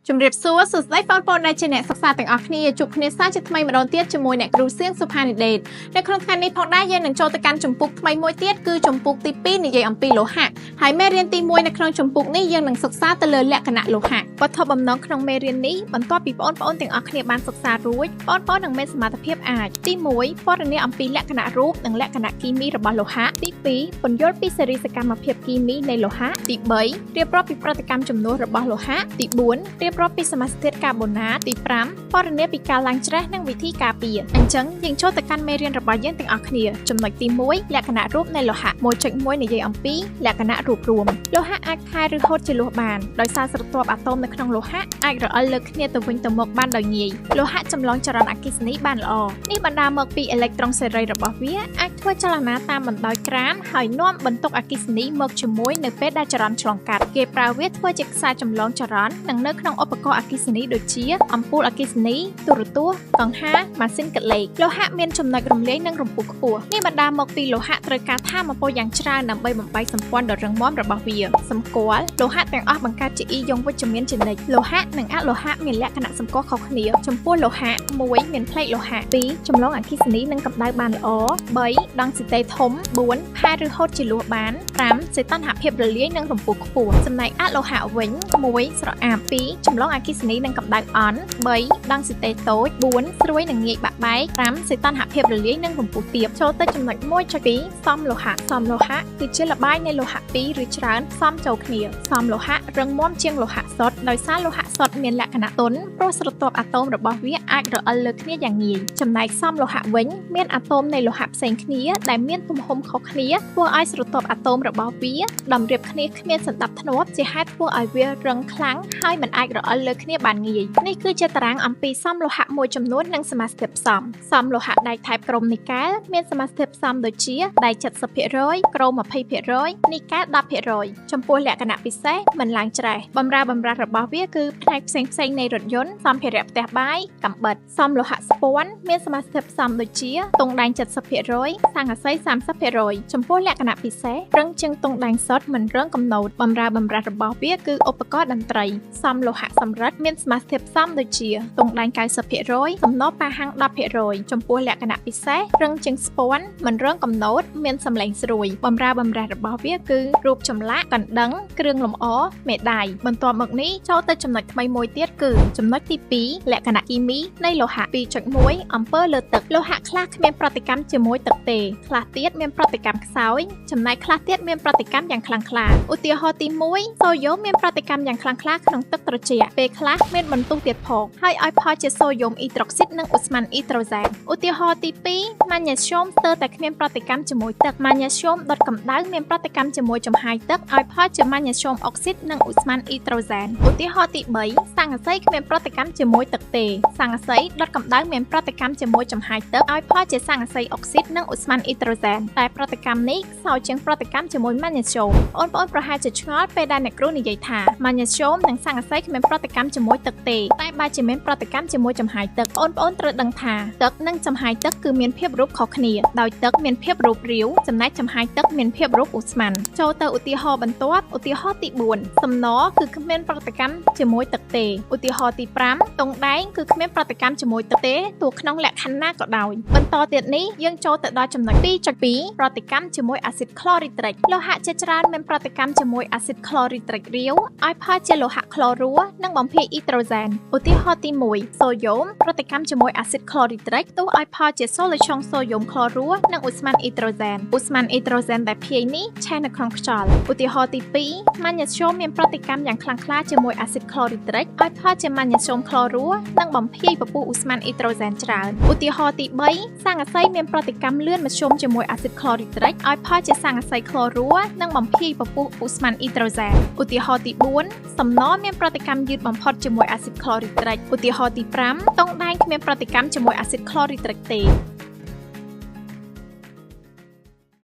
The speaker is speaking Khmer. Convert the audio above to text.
ជំរាបសួរសួស្តីបងប្អូនដែលជាអ្នកសិក្សាទាំងអស់គ្នាជួបគ្នាសាជាថ្មីម្ដងទៀតជាមួយអ្នកគ្រូសៀងសុផានីដេតនៅក្នុងថ្ងៃនេះផងដែរយើងនឹងចូលទៅកាន់ជំពូកថ្មីមួយទៀតគឺជំពូកទី2និយាយអំពីលោហៈហើយមេរៀនទី1នៅក្នុងជំពូកនេះយើងនឹងសិក្សាទៅលើលក្ខណៈលោហៈវត្ថុបំណងក្នុងមេរៀននេះបន្ទាប់ពីបងប្អូនទាំងអស់គ្នាបានសិក្សារួចបងប្អូននឹងមានសមត្ថភាពអាចទី1ពណ៌នាអំពីលក្ខណៈរូបនិងលក្ខណៈគីមីរបស់លោហៈទី2ពន្យល់ពីសេរីសកម្មភាពគីមីនៃលោហៈទី3រៀបរាប់ពីប្រតិកម្មជំនួសរបស់លោហៈទី4រៀបរាប់ពីសមាសធាតុកាបូណាតទី5ពណ៌នាពីការឡើងច្រេះនិងវិធីការពារអញ្ចឹងយើងចូលទៅកាន់មេរៀនរបស់យើងទាំងអស់គ្នាចំណុចទី1លក្ខណៈរូបនៃលោហៈ 1.1 និយាយអំពីលក្ខណៈរូបរួមលោហៈអាចថែឬហូតជាលោះបានដោយសារស្រទាប់អាតូមនៅក្នុងលោហៈអាចរអិលលើគ្នាទៅវិញទៅមកបានដោយងាយលោហៈចម្លងចរន្តអគ្គិសនីបានល្អនេះបណ្ដាលមកពីអេឡិចត្រូនសេរីរបស់វាអាចធ្វើចលនាតាមបណ្ដោយក្រានហើយនាំបន្ទុកអគ្គិសនីមកជាមួយនៅពេលដែលចរន្តឆ្លងកាត់គេប្រើវាធ្វើជាខ្សែចម្លងចរន្តនិងនៅក្នុងឧបករណ៍អគ្គិសនីដូចជាអំពូលអគ្គិសនីទូរទស្សន៍កង្ហារម៉ាស៊ីនកាត់លេខលោហៈមានចំណុចរំលាយនិងរំពុះខ្ពស់នេះបណ្ដាលមកពីលោហៈត្រូវការថាមពលយ៉ាងច្រើនដើម្បីបំបែកសម្ព័ន្ធដ៏រឹងមាំរបស់វាសម្គាល់លោហៈទាំងអស់បង្កើតជាអ៊ីយ៉ុងវិជ្ជមានជានិច្ចលោហៈនិងអលោហៈមានលក្ខណៈសម្គាល់ខុសគ្នាចំពោះលោហៈ1មានផ្លេកលោហៈ2ចម្លងអគ្គិសនីនិងកម្ដៅបានល្អ3ដង់ស៊ីតេធំ4ផែឬហូតជាលោះបាន5សីតុណ្ហភាពរលាយនិងរំពុះខ្ពស់ចំណែកអលោហៈវិញ1ស្រអាប់2ចម្លងអគ្គិសនីនិងកម្ដៅអន់3ដង់ស៊ីតេតូច4ស្រួយនិងងាយបាក់បែក5សីតុណ្ហភាពរលាយនិងរំពុះទាបចូលទៅចំណុច1.2សមលោហៈសមលោហៈគឺជាល្បាយនៃលោហៈ2ឬច្រើនសមចូលគ្នាសមលោហៈរឹងមាំជាងលោហៈសុទ្ធដោយសារលោហៈសុទ្ធមានលក្ខណៈទន់ព្រោះស្រទាប់អាតូមរបស់វាអាចរអិលលើគ្នាយ៉ាងងាយចំណែកសមលោហៈវិញមានអាតូមនៃលោហៈផ្សេងគ្នាដែលមានទំហំខុសគ្នាធ្វើឲ្យស្រទាប់អាតូមរបស់វាតម្រៀបគ្នាគ្មានសណ្ដាប់ធ្នាប់ជាហេតុធ្វើឲ្យវារឹងខ្លាំងហើយមិនអាចរអិលលើគ្នាបានងាយនេះគឺជាតារាងអំពីសមលោហៈមួយចំនួននិងសមាសធាតុផ្សំសមលោហៈដែកថែបក្រូមនីកែលមានសមាសធាតុផ្សំដូចជាដែក 70% ក្រូម 20% នីកែល 10% ចំពោះលក្ខណៈពិសេសមិនឡើងច្រេះបម្រើរបស់វាគឺផ្នែកផ្សេងនៃរថយន្តសម្ភារៈផ្ទះបាយកាំបិតសមលោហៈស្ពាន់មានសមាសធាតុផ្សំដូចជាទង់ដែង 70% ស័ង្កសី 30% ចំពោះលក្ខណៈពិសេសរឹងជាងទង់ដែងសុទ្ធមិនរឹងកំណត់បម្រើរបស់វាគឺឧបករណ៍តន្ត្រីសមលោហៈសំរិទ្ធមានសមាសធាតុផ្សំដូចជាទង់ដែង 90% សំណប៉ាហាំង 10% ចំពោះលក្ខណៈពិសេសរឹងជាងស្ពាន់មិនរឹងកំណត់មានសំឡេងស្រួយបម្រើរបស់វាគឺរូបចម្លាក់កណ្ដឹងគ្រឿងលម្អមេដាយបន្ទាប់មកនេះចូលទៅចំណុចថ្មីមួយទៀតគឺចំណុចទី2លក្ខណៈគីមីនៃលោហៈ 2.1 អំពើលើទឹកលោហៈខ្លះគ្មានប្រតិកម្មជាមួយទឹកទេខ្លះទៀតមានប្រតិកម្មខ្សោយចំណែកខ្លះទៀតមានប្រតិកម្មយ៉ាងខ្លាំងក្លាឧទាហរណ៍ទី1សូយ៉ូមមានប្រតិកម្មយ៉ាងខ្លាំងក្លាក្នុងទឹកត្រជាក់ពេលខ្លះមានបន្ទុះទៀតផងហើយឲ្យផលជាសូយ៉ូមអ៊ីដ្រុកស៊ីតនិងឧស្ម័នអ៊ីដ្រូសែនឧទាហរណ៍ទី2ម៉ាញ៉េស្យូមស្ទើរតែគ្មានប្រតិកម្មជាមួយទឹកម៉ាញ៉េស្យូមដុតកម្ដៅមានប្រតិកម្មជាមួយចំហាយទឹកឲ្យផលជាម៉ាញ៉េស្យូមអុកស៊ីតនិងឧស្ម័នអ៊ីដ្រូសែនឧទាហរណ៍ទី3ស័ង្កសីគ្មានប្រតិកម្មជាមួយទឹកទេស័ង្កសីដុតកម្ដៅមានប្រតិកម្មជាមួយចំហាយទឹកឲ្យផលជាស័ង្កសីអុកស៊ីតនិងឧស្ម័នអ៊ីដ្រូសែនតែប្រតិកម្មនេះខ្សោយជាងប្រតិកម្មជាមួយម៉ាញ៉េស្យូមបងប្អូនប្រហែលជាឆ្ងល់ពេលដែលអ្នកគ្រូនិយាយថាម៉ាញ៉េស្យូមនិងស័ង្កសីគ្មានប្រតិកម្មជាមួយទឹកទេតែបើជាមានប្រតិកម្មជាមួយចំហាយទឹកបងប្អូនត្រូវដឹងថាទឹកនិងចំហាយទឹកគឺមានភាពរូបខុសគ្នាដោយទឹកមានភាពរូបរាវចំណែកចំហាយទឹកមានភាពរូបឧស្ម័នចូលទៅឧទាហរណ៍បន្ទាប់ឧទាហរណ៍ទី4សំណគឺគ្មានប្រតិកម្មជាមួយទឹកទេឧទាហរណ៍ទី5ទង់ដែងគឺគ្មានប្រតិកម្មជាមួយទឹកទេទោះក្នុងលក្ខខណ្ឌណាក៏ដោយបន្តទៀតនេះយើងចូលទៅដល់ចំណុច 2.2 ប្រតិកម្មជាមួយអាស៊ីតក្លរីត្រិកលោហៈជាច្រើនមានប្រតិកម្មជាមួយអាស៊ីតក្លរីត្រិករាវឲ្យផលជាលោហៈក្លរ៉ូនិងបំភាយអ៊ីដ្រូសែនឧទាហរណ៍ទី1សូយ៉ូមប្រតិកម្មជាមួយអាស៊ីតក្លរីត្រិកទោះឲ្យផលជាសូលូឆុងសូយ៉ូមក្លរ៉ូនិងឧស្ម័នអ៊ីដ្រូសែនឧស្ម័នអ៊ីដ្រូសែនដែលភាយនេះឆេះនៅក្នុងខ្យល់ឧទាហរណ៍ទី2ម៉ាញ៉េស្យូមមានប្រតិកម្មយ៉ាងខ្លាំងក្លាជាមួយអាស៊ីតក្លរីត្រិកឲ្យផលជាម៉ាញ៉េស្យូមក្លរ៉ូនិងបំភាយពពុះឧស្ម័នអ៊ីដ្រូសែនច្រើនឧទាហរណ៍ទី3ស័ង្កសីមានប្រតិកម្មលឿនមធ្យមជាមួយអាស៊ីតក្លរីត្រិកឲ្យផលជាស័ង្កសីក្លរ៉ូនិងបំភាយពពុះឧស្ម័នអ៊ីដ្រូសែនឧទាហរណ៍ទី4សំណមានប្រតិកម្មយឺតបំផុតជាមួយអាស៊ីតក្លរីត្រិកឧទាហរណ៍ទី5ទង់ដែងគ្មានប្រតិកម្មជាមួយអាស៊ីតក្លរីត្រិកទេ